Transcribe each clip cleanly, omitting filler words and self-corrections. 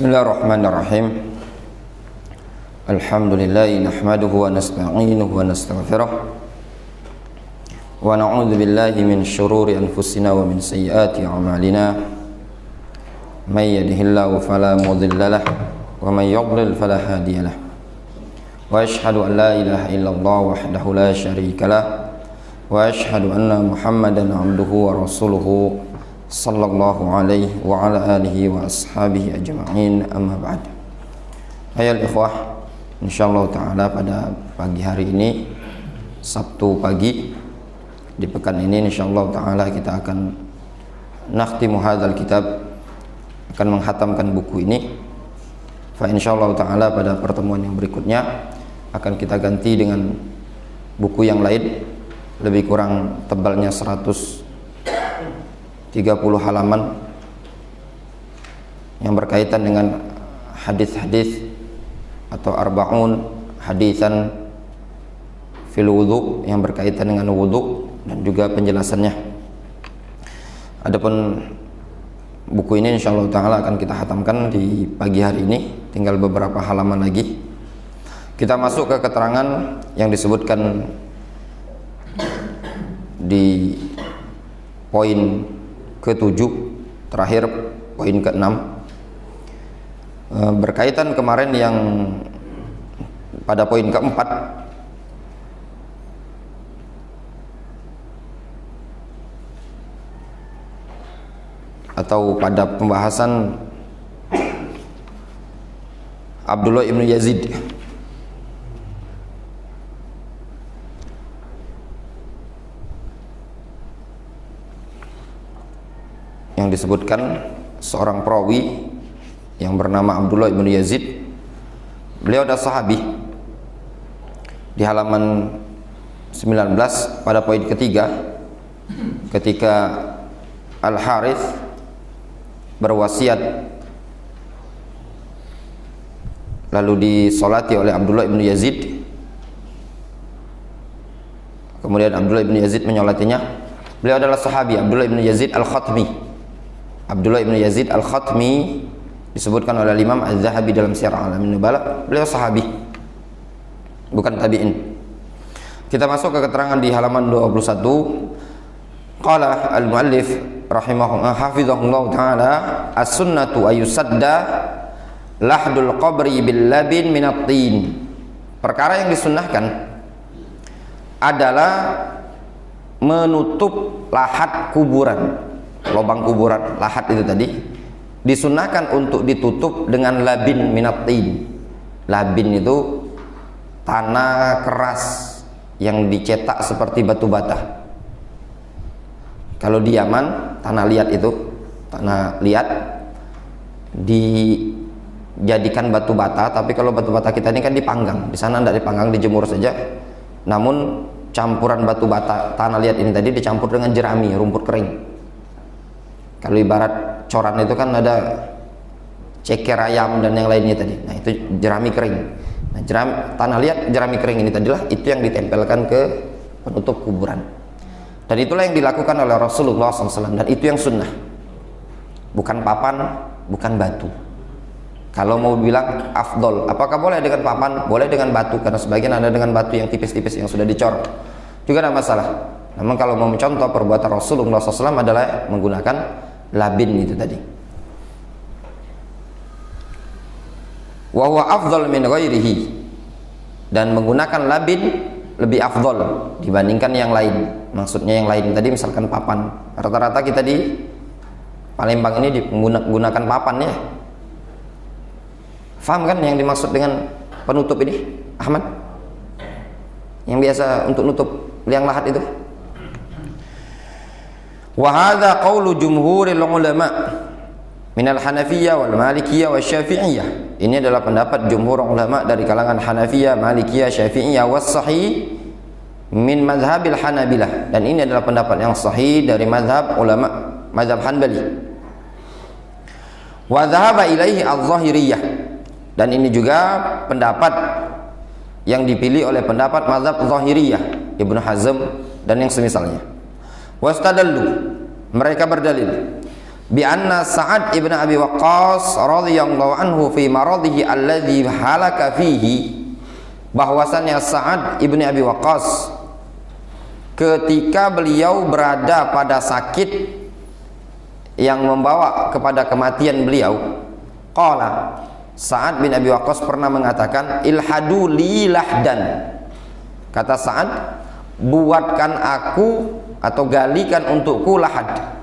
Bismillahirrahmanirrahim. Alhamdulillahi nahmaduhu wa nasta'inuhu wa nastaghfiruh wa na'udzu billahi min syururi anfusina wa min sayyiati a'malina. May yahdihillahu fala mudilla lahu wa may yudlil fala hadiya lahu. Wa asyhadu an la ilaha illallah wahdahu la syarika lah wa asyhadu anna Muhammadan 'abduhu wa rasuluhu sallallahu alaihi wa ala alihi wa ashabihi ajma'in, amma ba'd. Ayol ikhwah, insyaallah ta'ala pada pagi hari ini, Sabtu pagi di pekan ini, insyaallah ta'ala kita akan nakhtimu hadzal kitab, akan menghatamkan buku ini. Fa insyaallah ta'ala pada pertemuan yang berikutnya akan kita ganti dengan buku yang lain, lebih kurang tebalnya 130 halaman yang berkaitan dengan hadis-hadis atau arba'un hadisan fil wudu, yang berkaitan dengan wudu dan juga penjelasannya. Adapun buku ini insyaallah ta'ala akan kita hatamkan di pagi hari ini, tinggal beberapa halaman lagi. Kita masuk ke keterangan yang disebutkan di poin ke-7 terakhir, poin ke-6, berkaitan kemarin yang pada poin ke-4 atau pada pembahasan Abdullah ibn Yazid yang disebutkan seorang perawi yang bernama Abdullah ibn Yazid. Beliau adalah sahabi. Di halaman 19 pada poin ketiga, ketika Al-Harith berwasiat lalu disolati oleh Abdullah ibn Yazid, kemudian Abdullah ibn Yazid menyolatinya. Beliau adalah sahabi Abdullah ibn Yazid Al-Khatmi. Abdullah ibn Yazid Al-Khatmi disebutkan oleh Imam Az-Zahabi dalam Syiar A'lamin Nubala, beliau sahabi, bukan tabi'in. Kita masuk ke keterangan di halaman 21. Qala al-muallif rahimahullah hafizahullah ta'ala, as-sunnatu ayusadda lahdul qabri bil labin minat tin. Perkara yang disunnahkan adalah menutup lahat kuburan, lubang kuburan, lahat itu tadi disunnahkan untuk ditutup dengan labin minatin. Labin itu tanah keras yang dicetak seperti batu bata. Kalau di Yaman tanah liat itu, tanah liat dijadikan batu bata, tapi kalau batu bata kita ini kan dipanggang. Di sana tidak dipanggang, dijemur saja. Namun campuran batu bata tanah liat ini tadi dicampur dengan jerami, rumput kering. Kalau ibarat coran itu kan ada ceker ayam dan yang lainnya tadi. Nah, itu jerami kering. Nah, tanah liat jerami kering ini tadilah itu yang ditempelkan ke penutup kuburan. Dan itulah yang dilakukan oleh Rasulullah SAW, dan itu yang sunnah. Bukan papan, bukan batu. Kalau mau bilang afdol, apakah boleh dengan papan? Boleh dengan batu, karena sebagian ada dengan batu yang tipis-tipis yang sudah dicor. Juga tidak masalah. Namun kalau mau mencontoh perbuatan Rasulullah SAW adalah menggunakan labin itu tadi. Wa huwa afdal min ghairihi, dan menggunakan labin lebih afdal dibandingkan yang lain. Maksudnya yang lain tadi misalkan papan. Rata-rata kita di Palembang ini menggunakan papan ya. Faham kan yang dimaksud dengan penutup ini, Ahmad? Yang biasa untuk nutup liang lahat itu. Wa hadza qaulu jumhuril ulama minal Hanafiyyah wal Malikiyyah wasy-Syafi'iyyah. Ini adalah pendapat jumhur ulama dari kalangan Hanafiyah, Malikiyah, Syafi'iyah, was sahih min mazhabil Hanabilah, dan ini adalah pendapat yang sahih dari mazhab ulama mazhab Hanbali. Wa dhahaba ilaihi az-Zahiriyah, dan ini juga pendapat yang dipilih oleh pendapat mazhab Zahiriyah, Ibnu Hazm dan yang semisalnya. Wastadallu, mereka berdalil bi anna Sa'ad ibn Abi Waqqas radhiyallahu anhu fi maradhihi alladhi halaka fihi, bahwasannya Sa'ad ibn Abi Waqqas ketika beliau berada pada sakit yang membawa kepada kematian beliau, qala, Sa'ad bin Abi Waqqas pernah mengatakan, ilhadu li lahdan, kata Sa'ad, buatkan aku atau galikan untukku lahad.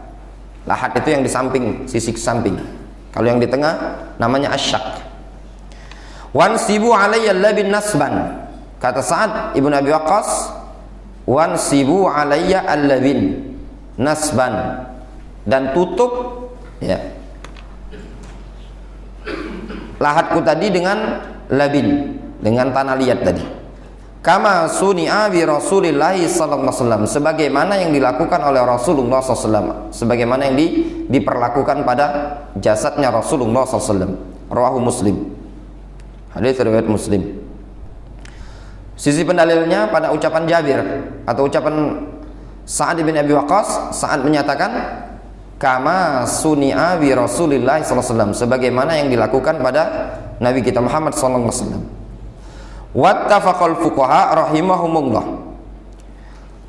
Lahad itu yang di samping, sisi samping. Kalau yang di tengah namanya asyak. Wansibu alayya labin nasban, kata Sa'ad ibn Abi Waqqas, wansibu alayya allabin nasban, dan tutup ya lahadku tadi dengan labin, dengan tanah liat tadi. Kama suni'a bi Rasulillahi sallallahu alaihi wasallam, sebagaimana yang dilakukan oleh Rasulullah sallallahu alaihi wasallam, sebagaimana yang diperlakukan pada jasadnya Rasulullah sallallahu alaihi wasallam. Rawahu Muslim. Hadis riwayat Muslim. Sisi pendalilnya pada ucapan Jabir atau ucapan Sa'ad bin Abi Waqqas, Sa'ad menyatakan kama suni'a bi Rasulillahi sallallahu alaihi wasallam, sebagaimana yang dilakukan pada Nabi kita Muhammad sallallahu alaihi wasallam. Wattafaqal fuqaha rahimahumullah,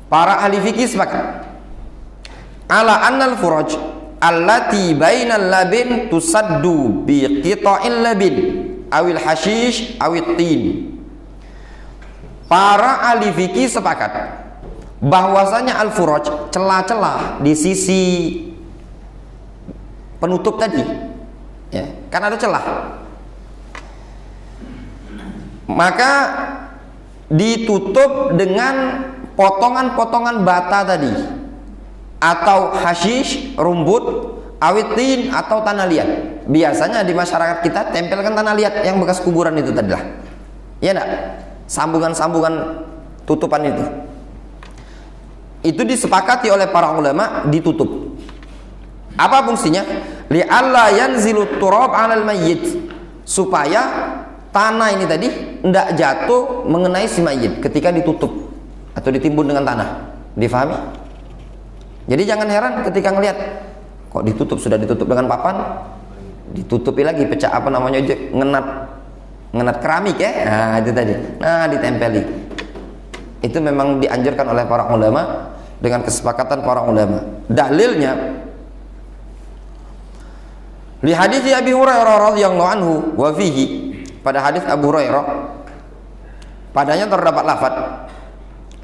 para ahli fikih sepakat ala annal furaj allati bainal labin tusaddu bi qita'il labin awil hashish awit tin. Para ahli fikih sepakat bahwasanya al-furaj, celah-celah di sisi penutup tadi ya, kan ada celah, maka ditutup dengan potongan-potongan bata tadi, atau hashish, rumput, awitin, atau tanah liat. Biasanya di masyarakat kita tempelkan tanah liat yang bekas kuburan itu tadi lah, ya enggak? Sambungan-sambungan tutupan itu disepakati oleh para ulama ditutup. Apa fungsinya? Li'alla yanzilu turab 'alal mayyit, supaya tanah ini tadi tidak jatuh mengenai si mayit ketika ditutup atau ditimbun dengan tanah. Difahami? Jadi jangan heran ketika ngelihat kok ditutup, sudah ditutup dengan papan, ditutupi lagi pecah apa namanya aja, ngenat keramik ya, nah itu tadi, nah ditempeli. Itu memang dianjurkan oleh para ulama dengan kesepakatan para ulama. Dalilnya li hadits Abi Hurairah radhiyallahu anhu wa fihi, pada hadis Abu Hurairah padanya terdapat lafaz,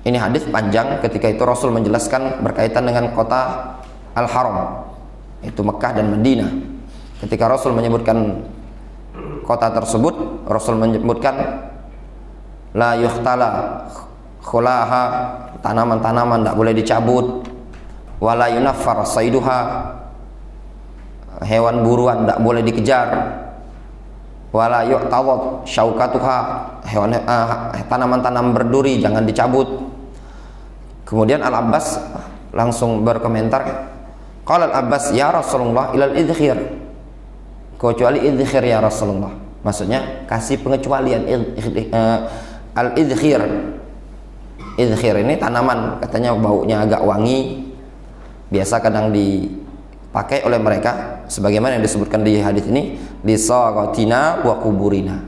ini hadis panjang, ketika itu Rasul menjelaskan berkaitan dengan kota Al-Haram, itu Mekah dan Madinah. Ketika Rasul menyebutkan kota tersebut, Rasul menyebutkan la yuhtala khulaha, tanaman-tanaman tidak boleh dicabut, wala yunaffar saiduha, hewan buruan tidak boleh dikejar, wala yu'tawad syaukatuha, hewan tanaman-tanaman berduri jangan dicabut. Kemudian Al-Abbas langsung berkomentar, qala Al-Abbas ya Rasulullah ilal idkhir, kecuali idkhir ya Rasulullah, maksudnya kasih pengecualian. Al-idkhir, idkhir ini tanaman, katanya baunya agak wangi, biasa kadang dipakai oleh mereka sebagaimana yang disebutkan di hadis ini, lisaqatina wa kuburina,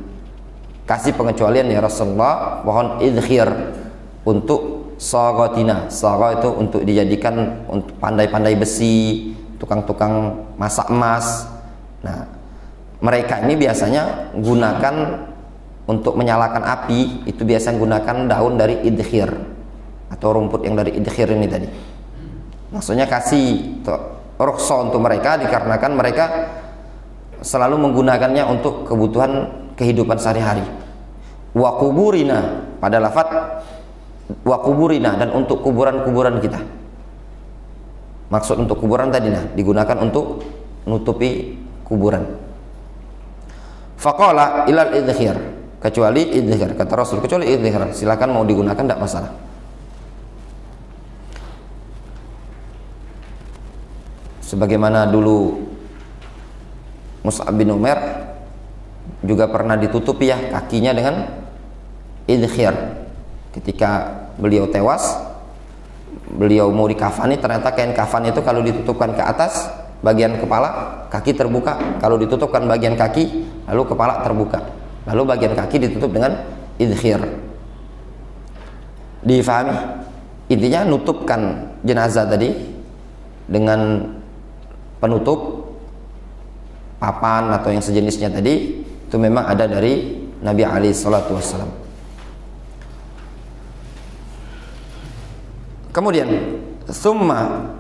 kasih pengecualian ya Rasulullah, mohon idkhir untuk saqatina. Saqa itu untuk dijadikan untuk pandai-pandai besi, tukang-tukang masak emas. Nah, mereka ini biasanya gunakan untuk menyalakan api, itu biasa gunakan daun dari idkhir atau rumput yang dari idkhir ini tadi. Maksudnya kasih rukhsah untuk mereka dikarenakan mereka selalu menggunakannya untuk kebutuhan kehidupan sehari-hari. Wa kuburina, pada lafaz wa kuburina, dan untuk kuburan-kuburan kita. Maksud untuk kuburan tadi nah digunakan untuk menutupi kuburan. Faqala ilal idkhir, kecuali idkhir, kata Rasul, kecuali idkhir silakan mau digunakan tidak masalah. Sebagaimana dulu Mus'ab bin Umair juga pernah ditutupi ya kakinya dengan idkhir. Ketika beliau tewas, beliau mau dikafani, ternyata kain kafan itu kalau ditutupkan ke atas bagian kepala, kaki terbuka. Kalau ditutupkan bagian kaki, lalu kepala terbuka. Lalu bagian kaki ditutup dengan idkhir. Difahami? Intinya nutupkan jenazah tadi dengan penutup papan atau yang sejenisnya tadi, itu memang ada dari Nabi alaihi salatu wassalam. Kemudian summa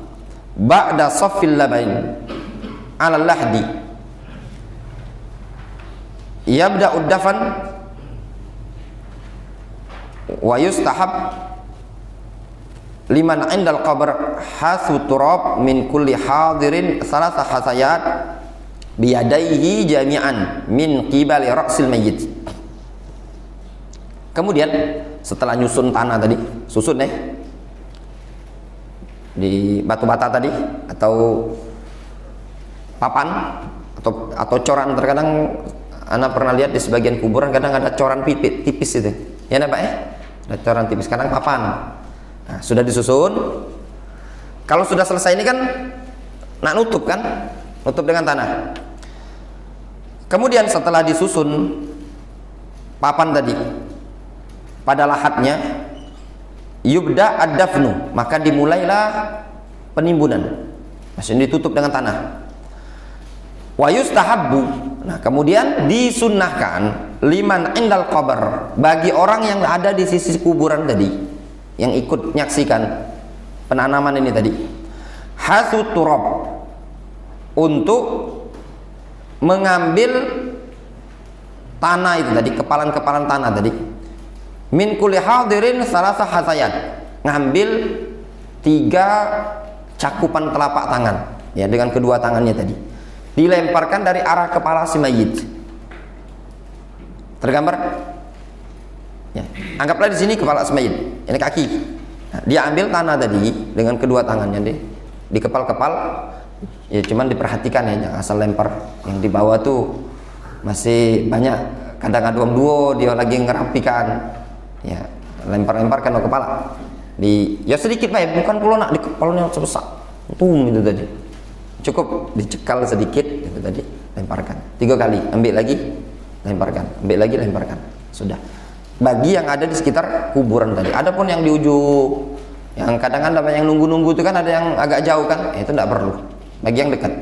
ba'da saffil labain 'ala al-lahdi yabda'u ad-dafan wa yustahab liman 'inda al-qabr hasu turab min kulli hadirin thalatha hasayat biyadaihi jami'an min qibali ra'sil mayyit. Kemudian setelah nyusun tanah tadi, susun di batu bata tadi atau papan atau coran. Terkadang anak pernah lihat di sebagian kuburan kadang ada coran pipit tipis itu ya Pak ya, ada coran tipis, kadang papan. Nah, sudah disusun. Kalau sudah selesai ini kan nak nutup kan, nutup dengan tanah. Kemudian setelah disusun papan tadi pada lahatnya, yubda ad-dafnu, maka dimulailah penimbunan, maksudnya ditutup dengan tanah. Wa yustahabbu, nah kemudian disunnahkan liman indal qabr, bagi orang yang ada di sisi kuburan tadi, yang ikut menyaksikan penanaman ini tadi, hasu turab, untuk mengambil tanah itu tadi, kepalan-kepalan tanah tadi, min kulli hadirin salasa hasayat, ngambil 3 cakupan telapak tangan ya, dengan kedua tangannya tadi, dilemparkan dari arah kepala si mayit. Tergambar ya, anggaplah di sini kepala si mayit, ini kaki. Nah, dia ambil tanah tadi dengan kedua tangannya di kepal-kepal ya, cuman diperhatikan ya, jangan asal lempar. Yang di bawah tuh masih banyak, kadang ada duo dia lagi ngerapikan ya, lempar-lemparkan ke kepala ya sedikit Pak, bukan kalau nak di kepalanya sebesar itu tadi, cukup dicekal sedikit itu tadi, lemparkan 3 kali, ambil lagi, lemparkan, ambil lagi, lemparkan, sudah. Bagi yang ada di sekitar kuburan tadi. Adapun yang di ujung, yang kadang ada yang nunggu-nunggu itu kan, ada yang agak jauh kan, itu tidak perlu. Bagi yang dekat.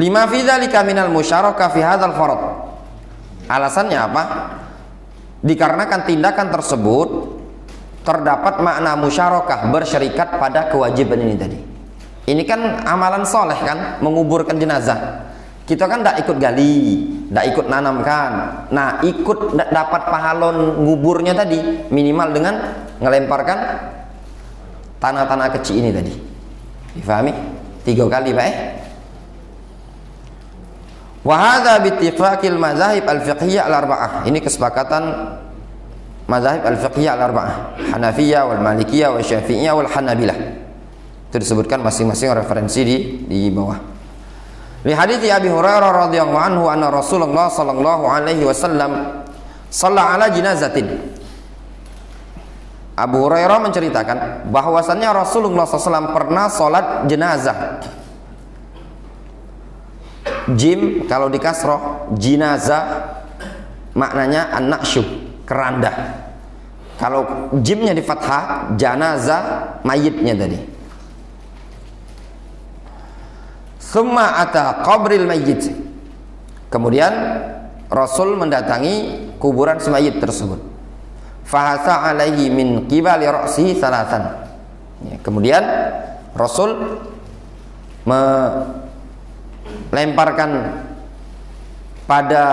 Lima fi dzalika minal musyarakah fi hadzal farad. Alasannya apa? Dikarenakan tindakan tersebut terdapat makna musyarakah, bersyarikat pada kewajiban ini tadi. Ini kan amalan soleh kan, menguburkan jenazah. Kita kan tidak ikut gali, tidak ikut nanamkan. Nah, ikut dapat pahalon nguburnya tadi minimal dengan ngelemparkan tanah-tanah kecil ini tadi. Difahami? 3 kali Pak Wa hadza bi ittifaqil mazahib al-fiqhiyah al-arba'ah. Ini kesepakatan mazahib al-fiqhiyah al-arba'ah, Hanafiyah wal Malikiyah wal Syafi'iyah wal Hanabilah. Itu disebutkan masing-masing referensi di bawah. Li hadits Abi Hurairah radhiyallahu anhu anna Rasulullah sallallahu alaihi wasallam shalla ala jinazatin. Abu Hurairah menceritakan bahwasannya Rasulullah SAW pernah sholat jenazah. Jim kalau di kasroh, jinazah maknanya an-naqsyu, keranda. Kalau jimnya di fathah, janazah, mayitnya tadi. Summa ata qabril mayyit. Kemudian Rasul mendatangi kuburan si mayit tersebut. Fahasa alaihi min qibali ra'si salatan. Ya, kemudian Rasul melemparkan pada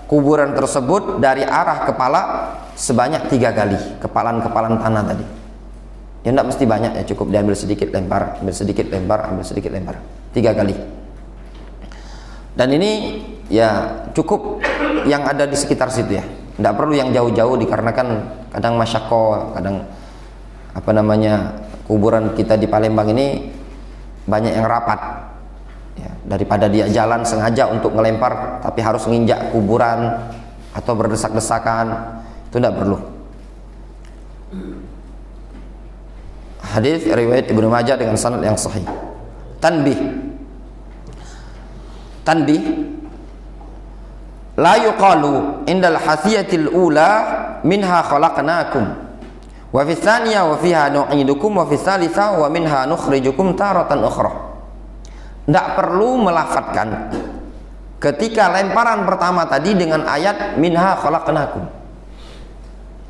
kuburan tersebut dari arah kepala sebanyak 3 kali, kepalan-kepalan tanah tadi. Ya tidak mesti banyak ya, cukup diambil sedikit lempar, ambil sedikit lempar, ambil sedikit lempar, 3 kali. Dan ini ya cukup yang ada di sekitar situ ya, tidak perlu yang jauh-jauh, dikarenakan kadang masyakko, kadang apa namanya, kuburan kita di Palembang ini banyak yang rapat ya, daripada dia jalan sengaja untuk ngelempar tapi harus nginjak kuburan atau berdesak-desakan, itu tidak perlu. Hadis riwayat Ibnu Majah dengan sanad yang sahih. Tanbih. La yuqalu indal hasiyatil ula minha khalaqnakum wa fis tsaniyah wa fiha nu'idukum wa fis tsalitsah wa minha nukhrijukum taratan ukhra. Tidak perlu melafadzkan ketika lemparan pertama tadi dengan ayat minha khalaqnakum.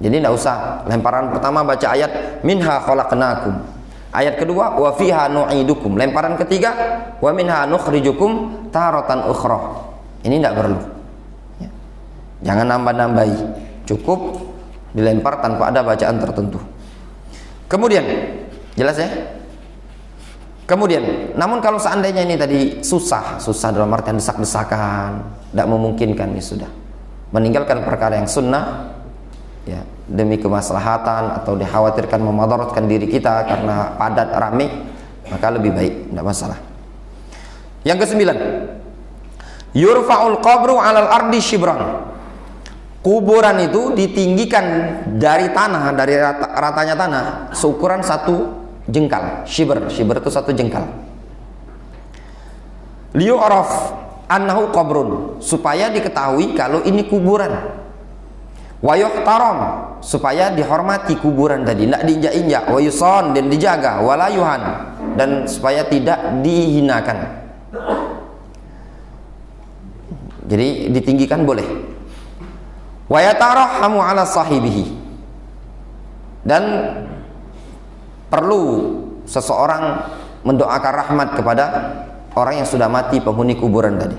Jadi tidak usah lemparan pertama baca ayat minha khalaqnakum. Ayat kedua wa fiha nu'idukum. Lemparan ketiga wa minha nukhrijukum taratan ukhra. Ini tidak perlu. Jangan nambah-nambahi, cukup dilempar tanpa ada bacaan tertentu. Kemudian, jelas ya? Kemudian, namun kalau seandainya ini tadi susah dalam artian desak-desakan, tidak memungkinkan, ya sudah. Meninggalkan perkara yang sunnah, ya, demi kemaslahatan atau dikhawatirkan memadaratkan diri kita karena padat rame, maka lebih baik, tidak masalah. Yang kesembilan, yurfa'ul qabru 'alal ardi shibran. Kuburan itu ditinggikan dari tanah, dari ratanya tanah seukuran satu jengkal. Shibr itu satu jengkal. Liyu'raf annahu qabrun, supaya diketahui kalau ini kuburan. Wa yuhtaram, supaya dihormati kuburan tadi, tidak diinjak-injak. Wa yuson, dan dijaga. Wa la yuhan, dan supaya tidak dihinakan. Jadi ditinggikan boleh. Wa yatarahhamu 'ala sahibihi, dan perlu seseorang mendoakan rahmat kepada orang yang sudah mati, penghuni kuburan tadi.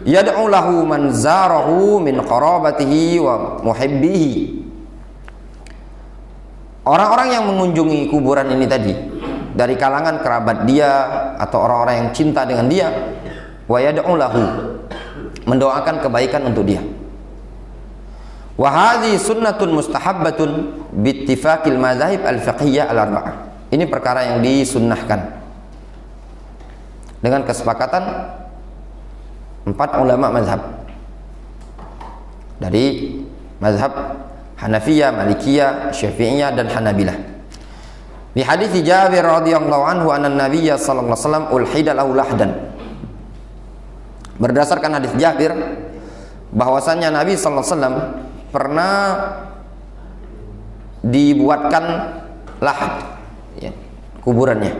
Yad'u lahu man zarahu min qarabatihi wa muhibbihi. Orang-orang yang mengunjungi kuburan ini tadi dari kalangan kerabat dia atau orang-orang yang cinta dengan dia, wa yad'u lahu, mendoakan kebaikan untuk dia. Wa hadhi sunnatun mustahabbatun bittifaqil madzahib al-fiqhiyah al-arba'ah. Ini perkara yang disunnahkan dengan kesepakatan 4 ulama mazhab, dari mazhab Hanafiyah, Malikiyah, Syafi'iyah, dan Hanabilah. Di hadis Jabir radhiyallahu anhu anna Nabiyya sallallahu alaihi wasallam ulhida lahu lahdan. Berdasarkan hadis Jabir bahwasannya Nabi sallallahu alaihi wasallam pernah dibuatkan lahad, ya, kuburannya.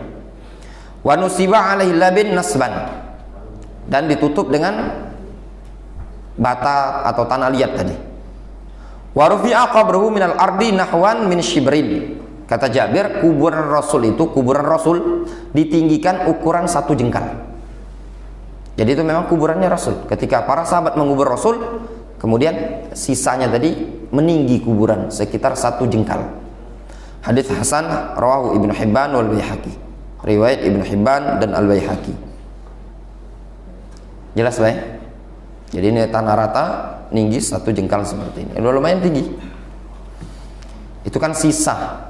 Wa nusiba alaihi labin nasban, dan ditutup dengan bata atau tanah liat tadi. Wa rufi'a qabruhu minal ardi nahwan min shibrin. Kata Jabir, kuburan Rasul itu, kuburan Rasul ditinggikan ukuran satu jengkal. Jadi itu memang kuburannya Rasul. Ketika para sahabat mengubur Rasul, kemudian sisanya tadi meninggi kuburan sekitar satu jengkal. Hadis Hasan rawahu Ibnu Hibban wal Baihaqi. Riwayat Ibnu Hibban dan Al Baihaqi. Jelas baik? Jadi ini tanah rata, tinggi satu jengkal seperti ini. Udah lumayan tinggi. Itu kan sisa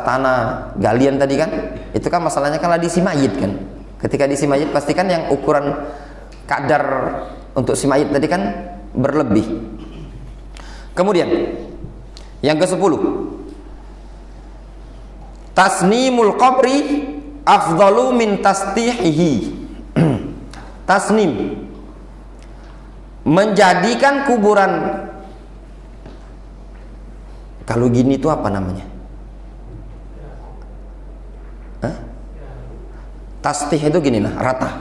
tanah galian tadi kan. Itu kan masalahnya kan diisi mayit kan. Ketika diisi mayit pastikan yang ukuran kadar untuk si mayit tadi kan berlebih. Kemudian yang ke-10, tasnimul qabri afdalu min tastihihi. Tasnim, menjadikan kuburan, kalau gini itu apa namanya? Tastih itu gini lah, rata.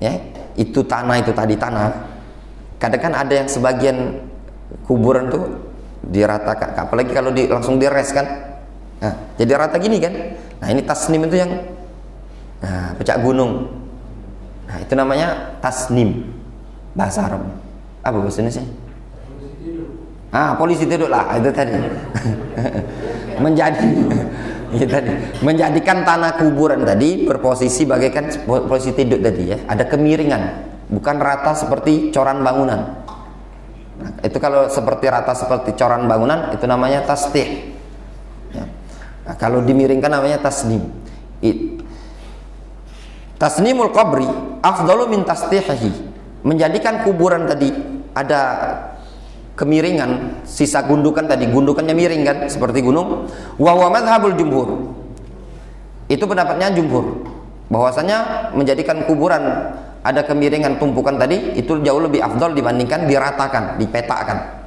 Ya, itu tanah, itu tadi tanah. Kadang kan ada yang sebagian kuburan tuh diratakan, apalagi kalau langsung dires kan. Nah, jadi rata gini kan. Nah, ini tasnim itu yang pecah gunung. Nah, itu namanya tasnim bahasa Arab. Apa bahasa Indonesia? Polisi tidur lah, itu tadi. Menjadikan tanah kuburan tadi berposisi bagaikan posisi tidur tadi, ya. Ada kemiringan, bukan rata seperti coran bangunan. Nah, itu kalau seperti rata seperti coran bangunan itu namanya tastih. Ya. Nah, kalau dimiringkan namanya tasnim. Tasnimul qabri afdalu min tastihihi. Menjadikan kuburan tadi ada kemiringan, sisa gundukan tadi, gundukannya miring kan seperti gunung. Wa huwa madhhabul jumhur. Itu pendapatnya jumhur, bahwasanya menjadikan kuburan ada kemiringan tumpukan tadi itu jauh lebih afdal dibandingkan diratakan, dipetakan.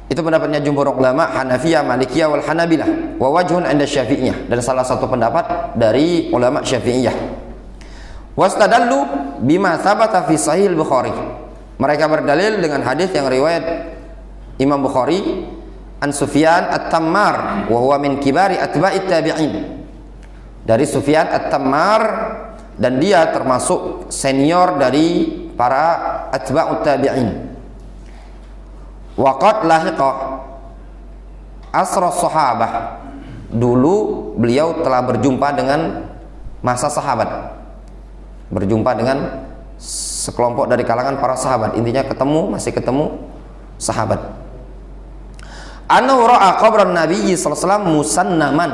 Itu pendapatnya jumhur ulama Hanafiyah, Malikiyah wal Hanabilah, wa wajhun 'inda Syafi'iyah, dan salah satu pendapat dari ulama Syafi'iyah. Wastadallu bima thabata fi sahih al-Bukhari. Mereka berdalil dengan hadis yang riwayat Imam Bukhari an Sufyan At-Tammar wa huwa min kibari atba'it tabi'in. Dari Sufyan At-Tammar, dan dia termasuk senior dari para atba'ut tabi'in. Waqad lahiqa asra sahabah. Dulu beliau telah berjumpa dengan masa sahabat, berjumpa dengan sekelompok dari kalangan para sahabat. Intinya masih ketemu sahabat. Annahu ra'a qabran Nabi sallallahu alaihi wasallam musannaman.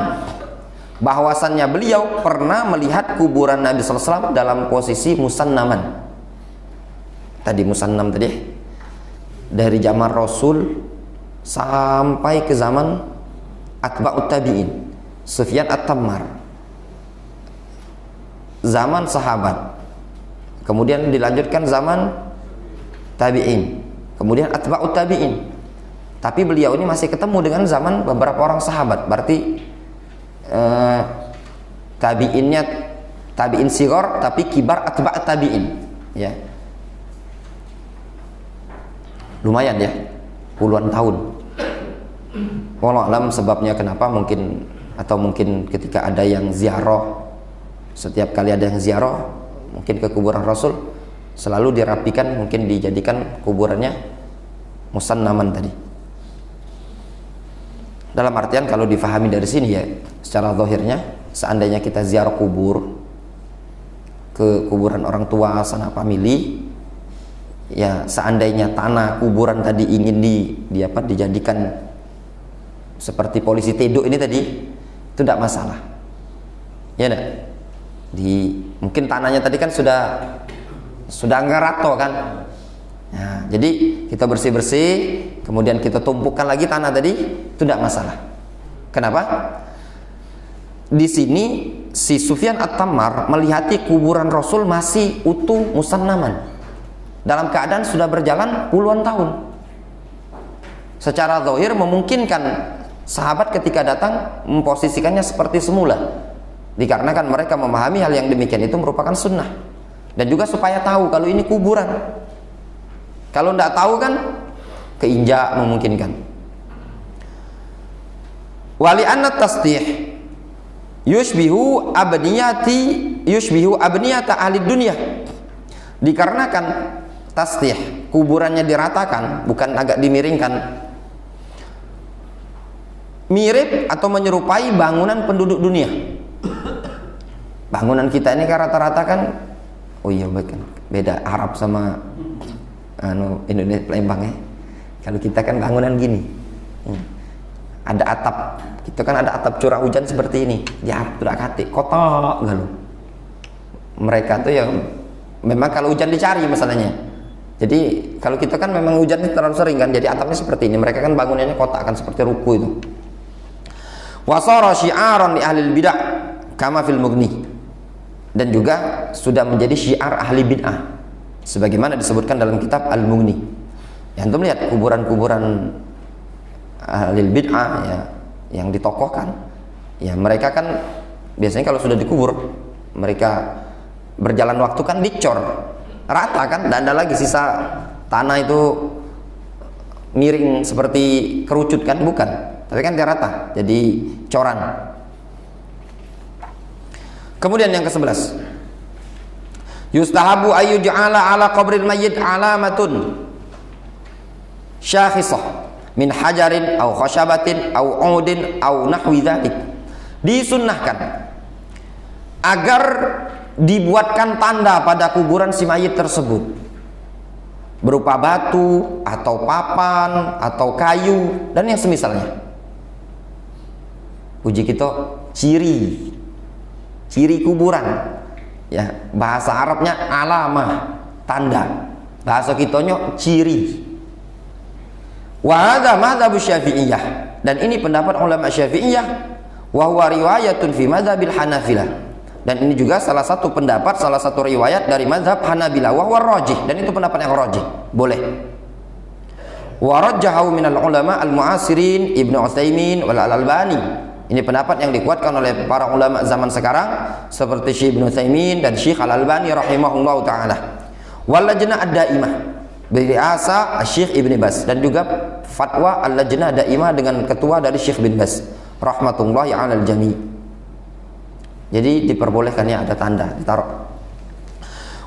Bahwasannya beliau pernah melihat kuburan Nabi sallallahu alaihi wasallam dalam posisi musannaman. Tadi musannam tadi dari zaman Rasul sampai ke zaman atba'ut tabi'in, Sufyan At-Tammar, zaman sahabat, kemudian dilanjutkan zaman tabi'in, kemudian atba'ut tabi'in. Tapi beliau ini masih ketemu dengan zaman beberapa orang sahabat. Berarti tabi'innya tabi'in sighar tapi kibar atba'ut tabi'in, ya. Lumayan ya, puluhan tahun. Wallahu alam sebabnya kenapa, mungkin ketika ada yang ziarah, setiap kali ada yang ziarah mungkin ke kuburan Rasul selalu dirapikan, mungkin dijadikan kuburannya musannaman tadi. Dalam artian kalau difahami dari sini ya, secara zahirnya seandainya kita ziarah kubur, ke kuburan orang tua, sanak famili, ya seandainya tanah kuburan tadi ingin dijadikan seperti polisi teduk ini tadi, itu tidak masalah, ya enggak? Mungkin tanahnya tadi kan sudah ngerato kan, nah, jadi kita bersih-bersih, kemudian kita tumpukan lagi tanah tadi, itu tidak masalah. Kenapa? Di sini si Sufyan At-Tammar melihati kuburan Rasul masih utuh musannaman, dalam keadaan sudah berjalan puluhan tahun. Secara zahir memungkinkan sahabat ketika datang memposisikannya seperti semula, dikarenakan mereka memahami hal yang demikian itu merupakan sunnah, dan juga supaya tahu kalau ini kuburan. Kalau tidak tahu kan keinjak memungkinkan. Wali anna tasdih yushbihu abniyata ahli dunia, dikarenakan tasdih kuburannya diratakan, bukan agak dimiringkan, mirip atau menyerupai bangunan penduduk dunia. Bangunan kita ini kan rata-rata kan, oh iya beda Arab sama Indonesia, Palembang ya. Kalau kita kan bangunan gini, ada atap, kita kan ada atap curah hujan seperti ini. Di Arab tuh katik kotak galuh. Mereka tuh yang memang kalau hujan dicari masalahnya. Jadi kalau kita kan memang hujan terlalu sering kan, jadi atapnya seperti ini. Mereka kan bangunannya kotak kan seperti ruku itu. Wasara syi'aran li ahli bidah kama fil Mughni, dan juga sudah menjadi syiar ahli bid'ah sebagaimana disebutkan dalam kitab Al-Mughni. Ya, antum lihat kuburan-kuburan ahli bid'ah ya, yang ditokohkan, ya mereka kan biasanya kalau sudah dikubur, mereka berjalan waktu kan dicor rata kan, tidak ada lagi sisa tanah itu miring seperti kerucut kan, bukan, tapi kan dia rata jadi coran. Kemudian yang ke-11, yustahabu ayyuj'ala ala qabril mayyit alamatun syakhisah min hajarin aw khashabatin aw udin aw nahwi dzalik. Disunnahkan agar dibuatkan tanda pada kuburan si mayit tersebut berupa batu atau papan atau kayu dan yang semisalnya. Puji kita ciri kuburan ya, bahasa Arabnya alamah, tanda, bahasa kitanya ciri. Wa hadza madzhab Syafi'iyah, dan ini pendapat ulama Syafi'iyah, wa huwa riwayatun fi madzhabil Hanafilah, dan ini juga salah satu pendapat, salah satu riwayat dari mazhab Hanabilah, wa huwa rajih, dan itu pendapat yang rajih, boleh. Wa rajjahu minal ulama al-mu'asirin Ibnu Utsaimin wal Albani, ini pendapat yang dikuatkan oleh para ulama zaman sekarang seperti Syekh Ibnu Utsaimin dan Syekh Al-Albani rahimahullahu taala. Wal lajnah ad-daimah biriasa Syekh Ibnu Baz, dan juga fatwa al-lajnah daimah dengan ketua dari Syekh bin Baz rahmatullahi alal jami'. Jadi diperbolehkannya ada tanda ditaruh.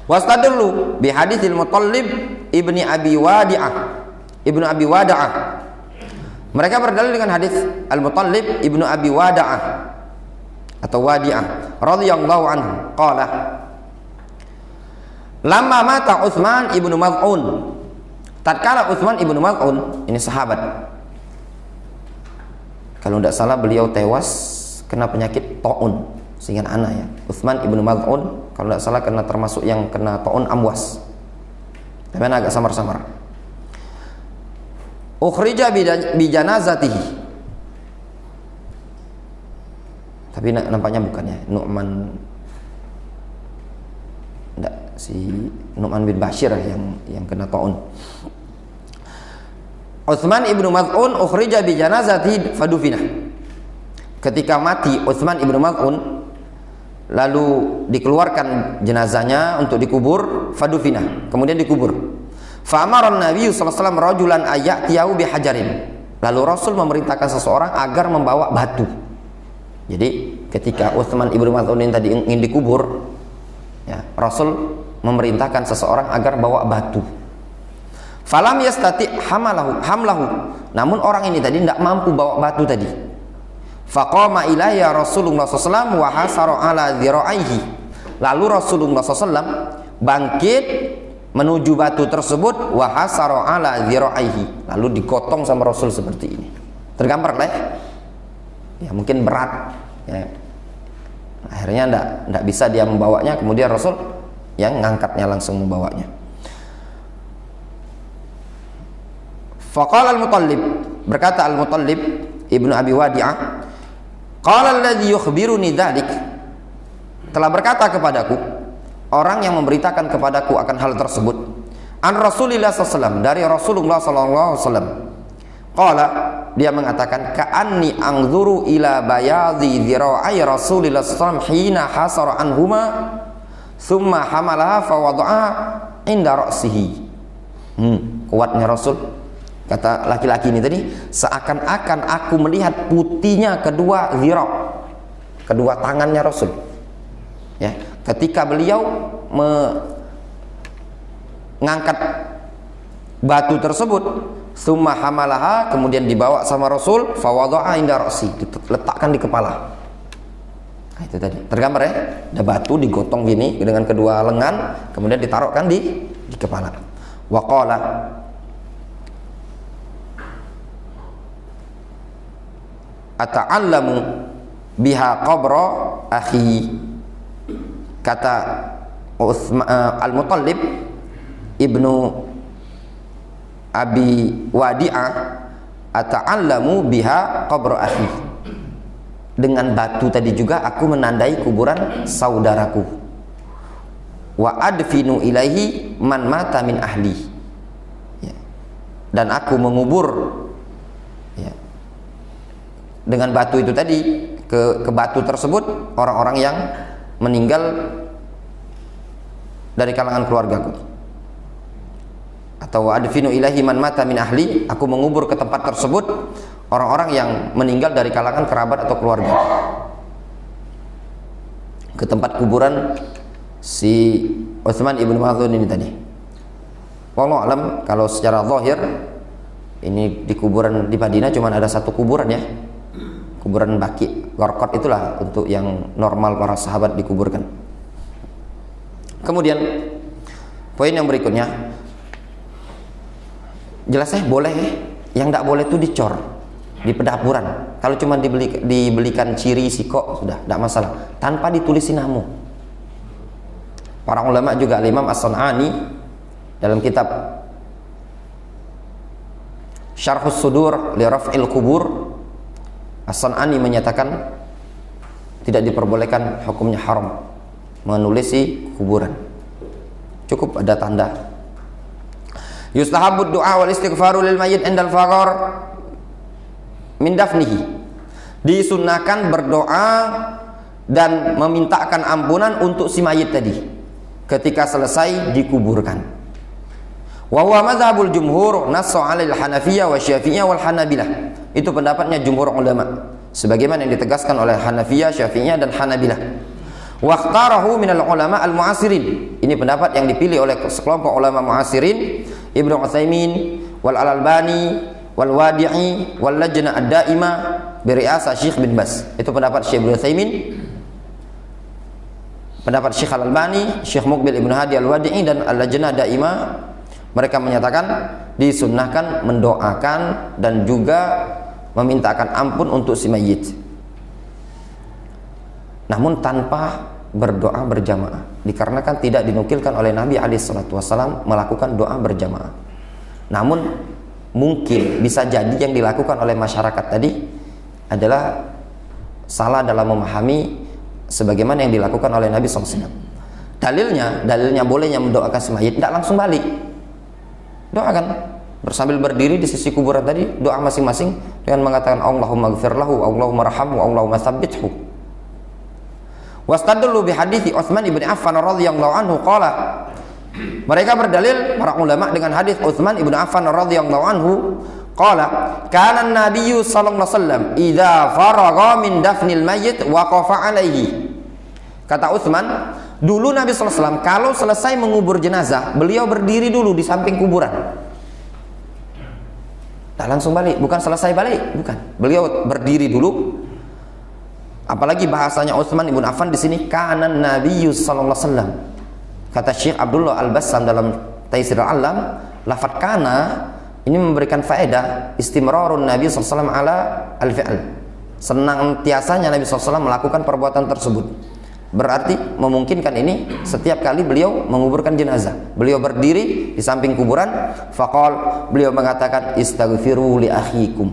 Wastadullu bi haditsil Mutallib ibni Abi Wadi'ah, Ibnu Abi Wada'ah. Mereka berdalil dengan hadis Al-Mutallib Ibnu Abi Wada'ah atau Wadi'ah radhiyallahu anhu qala lamma mata Utsman ibnu Maz'un, tatkala Utsman ibnu Maz'un, ini sahabat, kalau tidak salah beliau tewas kena penyakit taun, seingat anak ya, Utsman ibnu Maz'un kalau tidak salah kena termasuk yang kena taun amwas, tapi agak samar-samar. Ukhrija bi janazatihi, tapi nampaknya bukan ya, Nu'man, enggak, si Nu'man bin Bashir yang kena taun. Utsman ibnu Maz'un ukhrija bi janazatihi fadufina, ketika mati Utsman ibnu Maz'un lalu dikeluarkan jenazahnya untuk dikubur, fadufina, kemudian dikubur. Fa'amaran Nabi sallallahu alaihi wasallam rajulan ayatiyahu bihajarin, lalu Rasul memerintahkan seseorang agar membawa batu. Jadi ketika Utsman ibnu Maz'un tadi ingin dikubur ya, Rasul memerintahkan seseorang agar bawa batu. Falam yastati hamlahu, namun orang ini tadi tidak mampu bawa batu tadi. Faqama ilayya Rasulullah sallallahu alaihi wasallam wa hasara ala dhira'ihi, lalu Rasulullah sallallahu alaihi wasallam bangkit menuju batu tersebut, wa hasara ala dhira'ihi, lalu digotong sama Rasul seperti ini. Tergambar lah ya, mungkin berat ya. Akhirnya tidak bisa dia membawanya, kemudian Rasul yang ngangkatnya langsung membawanya. Faqala al-Mutallib, berkata al-Mutallib Ibnu Abi Wadi'ah, qala alladhi yukhbiruni dzalik, telah berkata kepadaku orang yang memberitakan kepadaku akan hal tersebut, an Rasulillah SAW, dari Rasulullah SAW. Qala, dia mengatakan, ka'anni anzuru ila bayadhi dhira'i Rasulillah SAW hina hasara anhuma thumma hamalaha fawada'aha inda ra'sihi. Kuatnya Rasul, kata laki-laki ini tadi, seakan-akan aku melihat putihnya kedua dhira', kedua tangannya Rasul ya, ketika beliau mengangkat batu tersebut, summa hamalaha, kemudian dibawa sama Rasul, fawadha'a inda ra'si, diletakkan di kepala. Nah, itu tadi tergambar ya, ada batu digotong gini dengan kedua lengan, kemudian ditaruhkan di kepala. Wa qala, ata'allamu biha qabra akhi, kata Al-Mutallib Ibnu Abi Wadi'ah, ata'allamu biha qabra akhi, dengan batu tadi juga aku menandai kuburan saudaraku. Wa adfinu ilaihi man mata min ahli ya, dan aku mengubur ya, dengan batu itu tadi, ke batu tersebut orang-orang yang meninggal dari kalangan keluargaku. Atau adfinu ilahi man mata min ahli, aku mengubur ke tempat tersebut orang-orang yang meninggal dari kalangan kerabat atau keluarga, ke tempat kuburan si Utsman ibnu Maz'un ini tadi. Wallahu alam, kalau secara zahir ini di kuburan di Madinah cuma ada satu kuburan ya, kuburan Baqi, Gharqad, itulah untuk yang normal para sahabat dikuburkan. Kemudian poin yang berikutnya, jelasnya boleh, yang tidak boleh itu dicor di pedapuran. Kalau cuma dibelikan ciri siko sudah tidak masalah, tanpa ditulis namu. Para ulama juga, Imam As-San'ani dalam kitab Syarhus Sudur li Raf'il Qubur, As-San'ani menyatakan tidak diperbolehkan, hukumnya haram menulisi kuburan. Cukup ada tanda. Yustahabud du'a wal istighfaru lil mayyit indal faqar min dafnihi. Disunnahkan berdoa dan memintakan ampunan untuk si mayit tadi ketika selesai dikuburkan. Wa huwa mazhabul jumhur nassu 'alal Hanafiyah wa Syafi'iyah wal Hanabilah. Itu pendapatnya jumhur ulama, sebagaimana yang ditegaskan oleh Hanafiyah, Syafi'iyah dan Hanabilah. Wa ikhtarahu minal ulama al-mu'asirin. Ini pendapat yang dipilih oleh sekelompok ulama mu'asirin, Ibnu Utsaimin wal Albani wal Wadi'i wal Lajnah ad-Daimah bi ri'asah Syekh bin Baz. Itu pendapat Syekh Ibnu Utsaimin, pendapat Syekh Al-Albani, Syekh Muqbil Ibnu Hadi Al-Wadi'i dan Al-Lajnah Daimah. Mereka menyatakan disunnahkan mendoakan dan juga memintakan ampun untuk si mayit, namun tanpa berdoa berjamaah, dikarenakan tidak dinukilkan oleh Nabi SAW melakukan doa berjamaah. Namun mungkin bisa jadi yang dilakukan oleh masyarakat tadi adalah salah dalam memahami sebagaimana yang dilakukan oleh Nabi SAW. Dalilnya bolehnya mendoakan si mayit tidak langsung balik, doakan sambil berdiri di sisi kuburan tadi, doa masing-masing dengan mengatakan Allahumma gfir lahu, Allahumma rahamhu, Allahumma tsabbithu. Wastadallu bi hadithi Utsman ibn Affan radhiyallahu anhu qala. Mereka berdalil para ulama dengan hadis Utsman ibn Affan radhiyallahu anhu qala kana an-nabiyyu sallallahu alaihi wasallam idza faragha min dafnil mayyit waqafa alaihi. Kata Utsman, dulu Nabi sallallahu alaihi wasallam kalau selesai mengubur jenazah, beliau berdiri dulu di samping kuburan. Tak langsung balik, bukan selesai balik, bukan. Beliau berdiri dulu. Apalagi bahasanya Utsman ibn Affan di sini kana Nabiyyu sallallahu alaihi wasallam. Kata Syekh Abdullah Al-Bassam dalam Taisir Al-Alam, lafaz kana ini memberikan faedah istimrarun Nabi sallallahu alaihi wasallam ala al-fi'l. Senantiasanya Nabi sallallahu alaihi wasallam melakukan perbuatan tersebut. Berarti memungkinkan ini setiap kali beliau menguburkan jenazah, beliau berdiri di samping kuburan, faqal, beliau mengatakan istaghfiru li akhikum,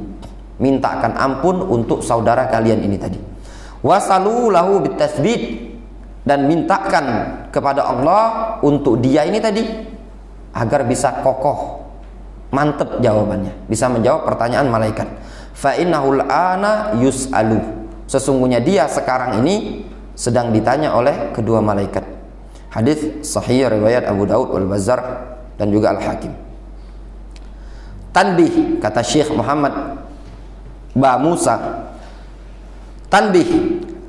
mintakan ampun untuk saudara kalian ini tadi. Wasalu lahu bitasbit, dan mintakan kepada Allah untuk dia ini tadi agar bisa kokoh, mantep jawabannya, bisa menjawab pertanyaan malaikat. Fa innahul ana yus'alu, sesungguhnya dia sekarang ini sedang ditanya oleh kedua malaikat. Hadis sahih riwayat Abu Daud wal Bazzar dan juga Al-Hakim. Tanbih, kata Syekh Muhammad Ba Musa, tanbih,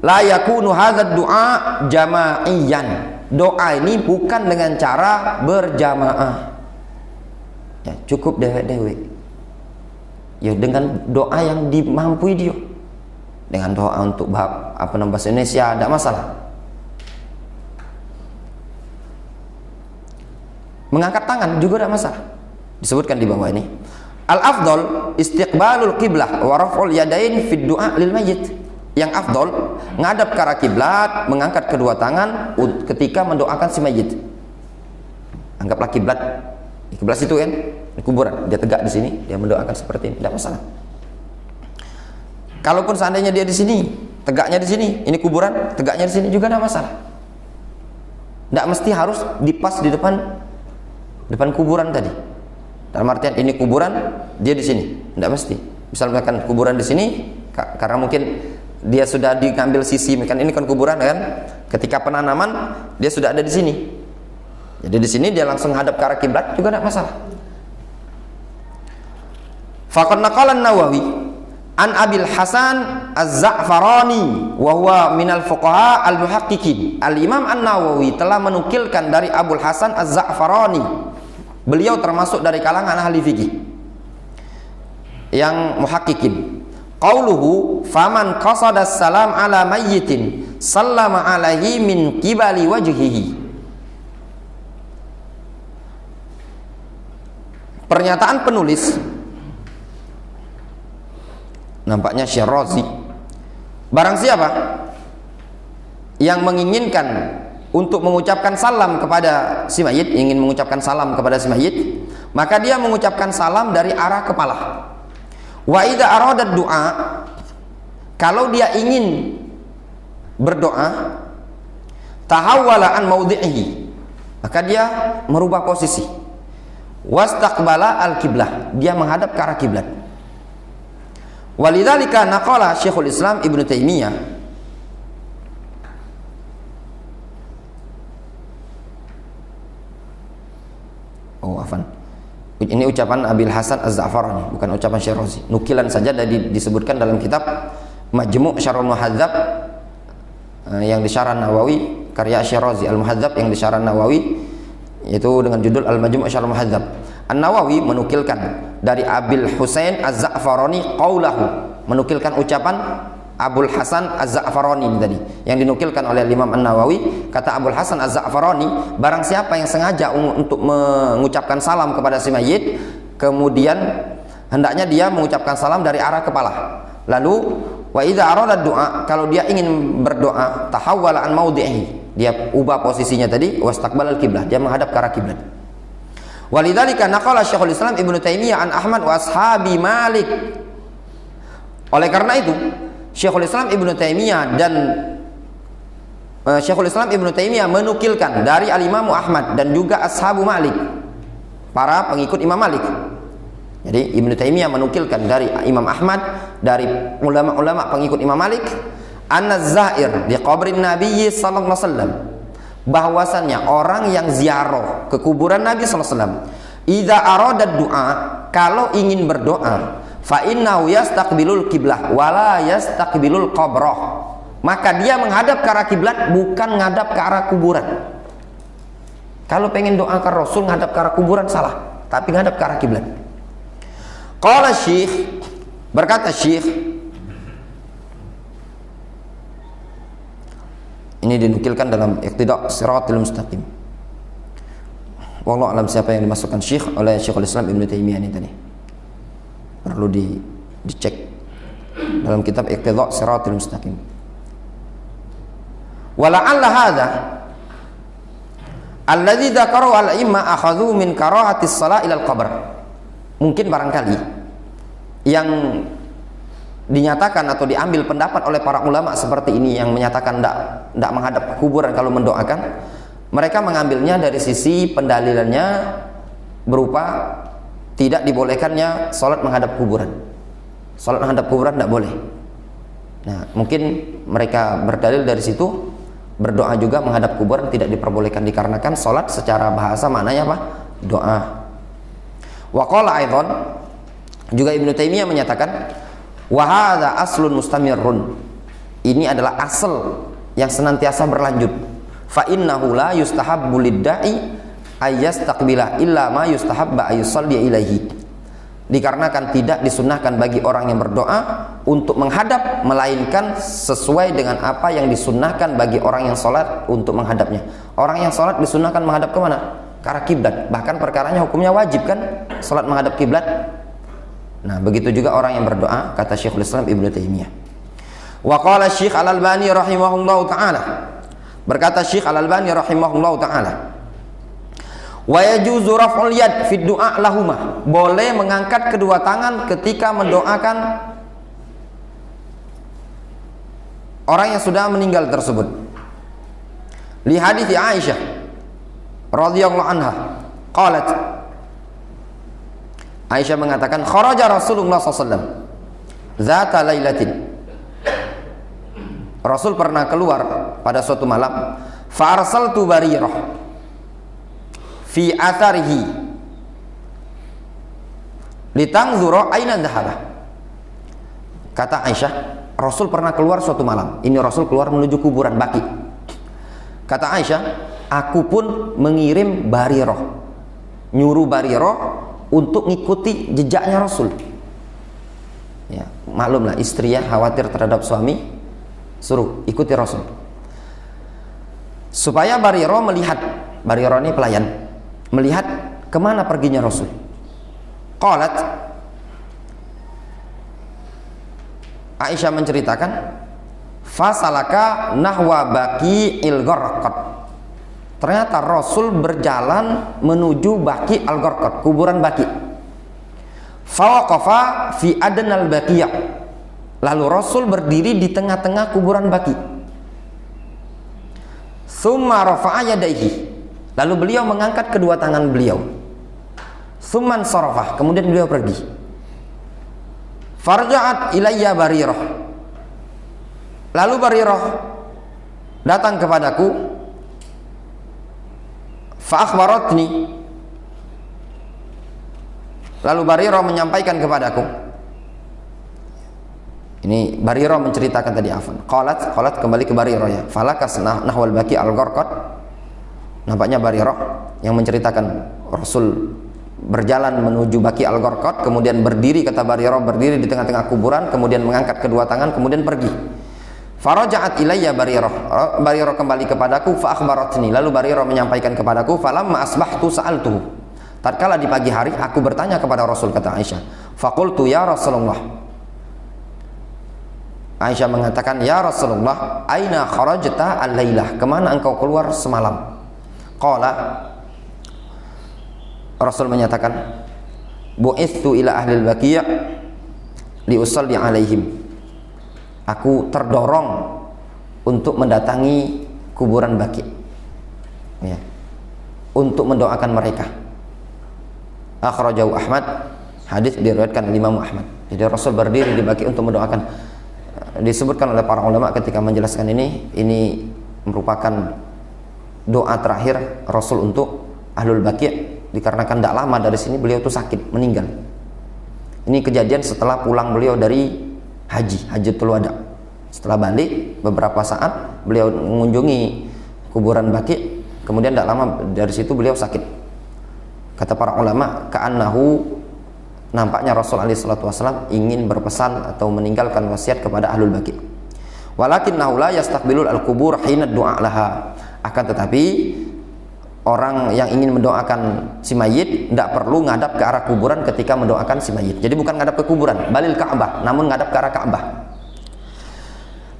la yakunu hadzal du'a jama'iyan. Doa ini bukan dengan cara berjamaah. Ya, cukup dewek-dewek. Ya, dengan doa yang dimampui dia. Dengan doa untuk bahasa Indonesia tidak masalah. Mengangkat tangan juga tidak masalah. Disebutkan di bawah ini. Al-afdal istiqbalul qiblah wa raf'ul yadain fid du'a lil mayyit. Yang afdal ngadap ke arah kiblat, mengangkat kedua tangan ketika mendoakan si mayit. Anggaplah kiblat, kiblat itu kan di kuburan, dia tegak di sini, dia mendoakan seperti ini, tidak masalah. Kalaupun seandainya dia di sini, tegaknya di sini, ini kuburan, tegaknya di sini juga tidak masalah. Tidak mesti harus dipas di depan kuburan tadi. Dalam artian ini kuburan, dia di sini, tidak mesti. Misalkan kuburan di sini, karena mungkin dia sudah diambil sisi, kan ini kan kuburan kan, ketika penanaman dia sudah ada di sini, jadi di sini dia langsung hadap ke arah kiblat juga tidak masalah. Faqad naqala an-Nawawi an Abil Hasan Az-Za'farani wa huwa minal fuqaha al-muhaqqiqin. Al-Imam An-Nawawi telah menukilkan dari Abul Hasan Az-Za'farani, beliau termasuk dari kalangan ahli fikih yang muhaqqiqin. Qauluhu faman qasada salam ala mayyitin sallama alaihi min qibali wajhihi. Pernyataan penulis nampaknya Syirazi, barang siapa yang menginginkan untuk mengucapkan salam kepada si mayit, ingin mengucapkan salam kepada si mayit, maka dia mengucapkan salam dari arah kepala. Wa idza arada du'a, kalau dia ingin berdoa, tahawwala an maudhi'ihi, maka dia merubah posisi. Wastaqbala al-qiblah, dia menghadap ke arah kiblat. Walidzalika naqala Syekhul Islam Ibnu Taimiyah ini ucapan Abil Hasan Az-Za'farani, bukan ucapan Syirazi. Nukilan saja disebutkan dalam kitab Majmu' Syarhul Muhadzab yang disyarah Nawawi, karya Syirazi, Al-Muhadzab yang disyarah Nawawi, yaitu dengan judul Al-Majmu' Syarhul Muhadzab. An-Nawawi menukilkan dari Abil Husain Az-Za'farani qaulahu, menukilkan ucapan Abul Hasan Az-Za'farani tadi yang dinukilkan oleh Imam An-Nawawi. Kata Abul Hasan Az-Za'farani, barang siapa yang sengaja untuk mengucapkan salam kepada si mayit, kemudian hendaknya dia mengucapkan salam dari arah kepala. Lalu wa idza arada du'a, kalau dia ingin berdoa, tahawwala an maudhi'ihi, dia ubah posisinya tadi, wastaqbalal qiblah, dia menghadap ke arah kiblat. Walidzalika naqala Syekhul Islam Ibnu Taimiyah an Ahmad wa ashabi Malik. Oleh karena itu Syekhul Islam Ibnu Taimiyah dan Syekhul Islam Ibnu Taimiyah menukilkan dari Al-Imam Ahmad dan juga ashabu Malik, para pengikut Imam Malik. Jadi Ibnu Taimiyah menukilkan dari Imam Ahmad, dari ulama-ulama pengikut Imam Malik, an-zair di qabrin Nabi sallallahu alaihi wasallam, bahwasannya orang yang ziarah ke kuburan Nabi sallallahu alaihi wasallam, idza arada du'a, kalau ingin berdoa, fa innahu yastaqbilul qiblah wala yastaqbilul qabrah, maka dia menghadap ke arah kiblat, bukan menghadap ke arah kuburan. Kalau pengen doa ke Rasul menghadap ke arah kuburan salah, tapi menghadap ke arah kiblat. Qala Syekh, berkata Syekh, ini dinukilkan dalam Iqtida' Shiratal Mustaqim. Wallahu alam siapa yang dimasukkan Syekh oleh Syekhul Islam Ibnu Taimiyah ini tadi. Perlu dicek dalam kitab Iqtida' Shiratal Mustaqim. Wala'alla hadza alladzi dzakarahu al-imma akhadhu min karahati shalah ila al-qabr. Mungkin barangkali yang dinyatakan atau diambil pendapat oleh para ulama seperti ini yang menyatakan tidak menghadap kuburan kalau mendoakan, mereka mengambilnya dari sisi pendalilannya berupa tidak dibolehkannya sholat menghadap kuburan. Sholat menghadap kuburan tidak boleh. Nah, mungkin mereka berdalil dari situ, berdoa juga menghadap kuburan tidak diperbolehkan dikarenakan sholat secara bahasa maknanya apa? Doa. Wa qala aidan, juga Ibnu Taimiyah menyatakan, wa hadza aslun mustamirrun, ini adalah asal yang senantiasa berlanjut. Fa innahu la yustahabbu lid-da'i ayyastaqbila illa ma yustahabba ayyusalli ilaihi, dikarenakan tidak disunahkan bagi orang yang berdoa untuk menghadap, melainkan sesuai dengan apa yang disunahkan bagi orang yang sholat untuk menghadapnya. Orang yang sholat disunahkan menghadap kemana? Ke arah kiblat. Bahkan perkaranya hukumnya wajib kan, sholat menghadap kiblat. Nah, begitu juga orang yang berdoa, kata Syekhul Islam Ibnu Taimiyah. Wa qala Syekh Al-Albani rahimahullahu taala, berkata Syekh Al-Albani rahimahullahu taala, wa yajuzu raf'ul yad fi du'a lahuma, boleh mengangkat kedua tangan ketika mendoakan orang yang sudah meninggal tersebut. Li hadits Aisyah radhiyallahu anha qalat, Aisyah mengatakan, kharaja Rasulullah SAW zata lailatin, Rasul pernah keluar pada suatu malam, fa arsaltu barirah fi atharihi litangzura aina dhahaba. Kata Aisyah, Rasul pernah keluar suatu malam, ini Rasul keluar menuju kuburan Baqi. Kata Aisyah, aku pun mengirim barirah, nyuruh barirah untuk ngikuti jejaknya Rasul. Ya, maklumlah istri ya khawatir terhadap suami, suruh ikuti Rasul. Supaya Barirah melihat, Barirah ini pelayan, melihat kemana perginya Rasul. Qalat, Aisyah menceritakan, fasalaka nahwa Baqi'il Gharqad, Ternyata Rasul berjalan menuju Baqi al-Gharqad, kuburan Baqi. Fawaqafa fi adnal Baqiyah. Lalu Rasul berdiri di tengah-tengah kuburan Baqi. Tsumma rafa'a yadayhi. Lalu beliau mengangkat kedua tangan beliau. Tsumman sarafah, kemudian beliau pergi. Farja'at ilayya Barirah. Lalu Barirah datang kepadaku. Fa akhbaratni. Lalu Barirah menyampaikan kepadaku. Ini Barirah menceritakan tadi afan. Qalat kembali ke Barirah ya. Falakas nahwal Baqi al-Gharqad. Nampaknya Barirah yang menceritakan Rasul berjalan menuju Baqi al-Gharqad, kemudian berdiri, kata Barirah, berdiri di tengah-tengah kuburan, kemudian mengangkat kedua tangan, kemudian pergi. Faraja'at ilayya Barirah. Barirah kembali kepadaku, fa akhbaratni. Lalu Barirah menyampaikan kepadaku, falamma asbahtu sa'altuhu. Tatkala di pagi hari aku bertanya kepada Rasul, kata Aisyah. Faqultu ya Rasulullah. Aisyah mengatakan, ya Rasulullah, aina kharajta al-lailah? Kemana engkau keluar semalam? Qala, Rasul menyatakan, bu'ithu ila ahlil Baqi' li usalli alaihim. Aku terdorong untuk mendatangi kuburan Baqi', ya, untuk mendoakan mereka. Akhrajahu Ahmad, hadis diriwayatkan oleh Imam Ahmad. Jadi Rasul berdiri di Baqi' untuk mendoakan. Disebutkan oleh para ulama ketika menjelaskan ini merupakan doa terakhir Rasul untuk ahlul Baqi', dikarenakan tidak lama dari sini beliau itu sakit, meninggal. Ini kejadian setelah pulang beliau dari Hajjatul Wada. Setelah balik beberapa saat beliau mengunjungi kuburan Baqi', kemudian tidak lama dari situ beliau sakit. Kata para ulama, ka'annahu, nampaknya Rasul SAW ingin berpesan atau meninggalkan wasiat kepada ahlul Baqi'. Walakinnahu la yastaqbilul al-qubur hina du'a laha. Akan tetapi orang yang ingin mendoakan si mayit tidak perlu ngadap ke arah kuburan ketika mendoakan si mayit. Jadi bukan ngadap ke kuburan, balil Ka'bah, namun ngadap ke arah Ka'bah.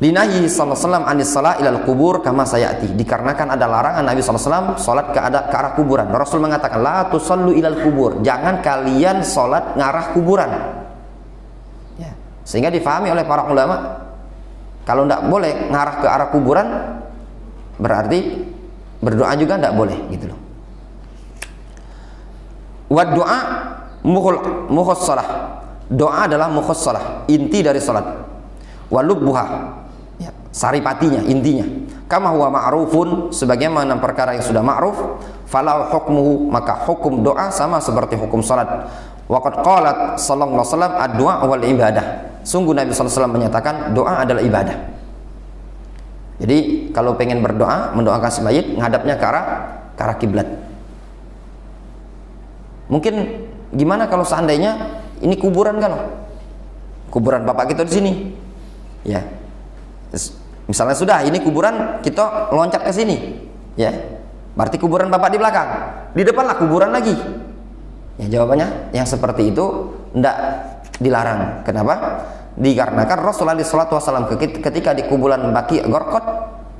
Linahi sallallahu alaihi wasallam anis salat ilal kubur kama sayati. Dikarenakan ada larangan Nabi sallallahu alaihi wasallam salat ke arah kuburan. Rasul mengatakan la tusallu ilal kubur. Jangan kalian salat ngarah kuburan. Ya. Sehingga difahami oleh para ulama, kalau tidak boleh ngarah ke arah kuburan, berarti berdoa juga tidak boleh, gitu loh. Wa doa mukhus salah. Doa adalah mukhus salah, inti dari salat. Wa lubbuha, ya, saripatinya, intinya. Kama huwa ma'rufun, sebagaimana perkara yang sudah ma'ruf, falau hukmuhu, maka hukum doa sama seperti hukum salat. Wa qad qalat sallallahu alaihi wasallam ad-du'a wal ibadah. Sungguh Nabi sallallahu alaihi wasallam menyatakan doa adalah ibadah. Jadi kalau pengen berdoa, mendoakan si mayit, ngadapnya ke arah kiblat. Mungkin gimana kalau seandainya ini kuburan, kalau kuburan bapak kita di sini, ya, misalnya sudah ini kuburan, kita loncat ke sini, ya, berarti kuburan bapak di belakang, di depanlah kuburan lagi. Ya, jawabannya yang seperti itu tidak dilarang. Kenapa? Dikarenakan Rasulullah SAW ketika di kuburan Baqi' Gharqad,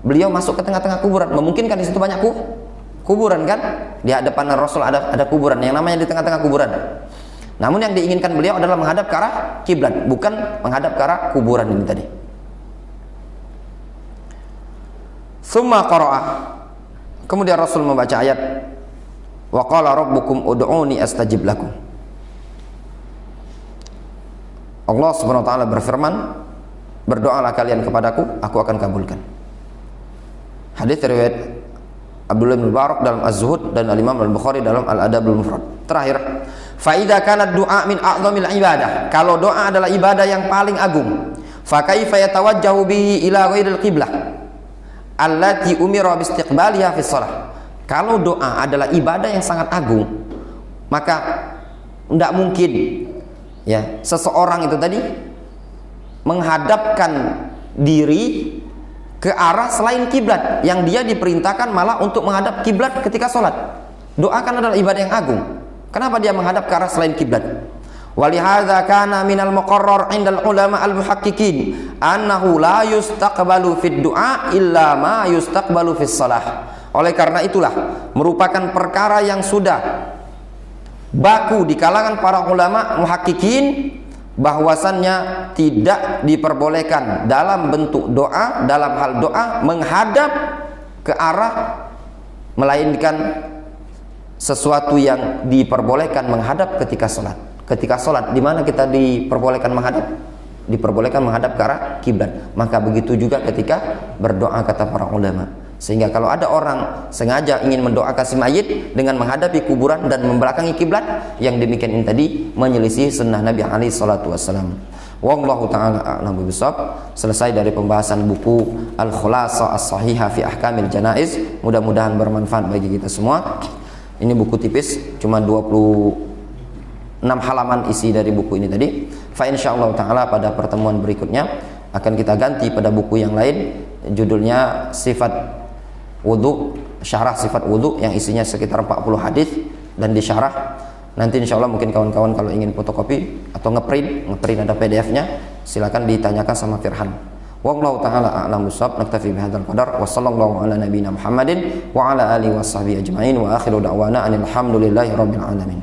beliau masuk ke tengah-tengah kuburan, memungkinkan di situ banyak kuburan kan, di hadapan Rasul ada kuburan yang namanya di tengah-tengah kuburan. Namun yang diinginkan beliau adalah menghadap ke arah kiblat, bukan menghadap ke arah kuburan ini tadi. Summa qara'ah, kemudian Rasul membaca ayat wa qala rabbukum ud'uni astajib lakum. Allah Subhanahu wa taala berfirman, berdoalah kalian kepadaku, aku akan kabulkan. Hadis riwayat Abdullah bin Mubarak dalam Az-Zuhud dan Al-Imam Al-Bukhari dalam Al-Adab Al-Mufrad. Terakhir, fa idza kana du'a min a'dhamil ibadah, kalau doa adalah ibadah yang paling agung, fa kaifa yatawajjahu bihi ila ghairil qiblah allati umira bi istiqbaliha fi shalah. Kalau doa adalah ibadah yang sangat agung, maka tidak mungkin, ya, seseorang itu tadi menghadapkan diri ke arah selain kiblat, yang dia diperintahkan malah untuk menghadap kiblat ketika sholat. Doa kan adalah ibadah yang agung, kenapa dia menghadap ke arah selain kiblat? Walihadza kana minal muqarrar indal ulama al-muhaqqiqin annahu la yustaqbalu fid du'a illa ma yustaqbalu fis shalah. Oleh karena itulah merupakan perkara yang sudah baku di kalangan para ulama muhakkikin bahwasannya tidak diperbolehkan dalam bentuk doa, dalam hal doa menghadap ke arah, melainkan sesuatu yang diperbolehkan menghadap ketika sholat. Ketika sholat, di mana kita diperbolehkan menghadap? Diperbolehkan menghadap ke arah kiblat. Maka begitu juga ketika berdoa, kata para ulama. Sehingga kalau ada orang sengaja ingin mendoakan si mayit dengan menghadapi kuburan dan membelakangi kiblat, yang demikian ini tadi menyelisih sunnah Nabi alaihi salatu wassalam. Wallahu ta'ala a'lam bishawab. Selesai dari pembahasan buku Al-Khulasa As-Sahihah fi Ahkamil Janaiz. Mudah-mudahan bermanfaat bagi kita semua. Ini buku tipis, cuma 26 halaman isi dari buku ini tadi. Fa insyaallah ta'ala pada pertemuan berikutnya akan kita ganti pada buku yang lain, judulnya Sifat Wudu, Syarah Sifat Wudu, yang isinya sekitar 40 hadis dan disyarah. Nanti insya Allah mungkin kawan-kawan kalau ingin fotokopi atau ngeprint ada PDF-nya, silakan ditanyakan sama Firhan. Wallahu ta'ala a'lam bishawab. Naktafi bihadzal qadar wa sallallahu ala nabiyyina Muhammadin wa ala alihi washabihi ajmain wa akhiru da'wana alhamdulillahi rabbil alamin.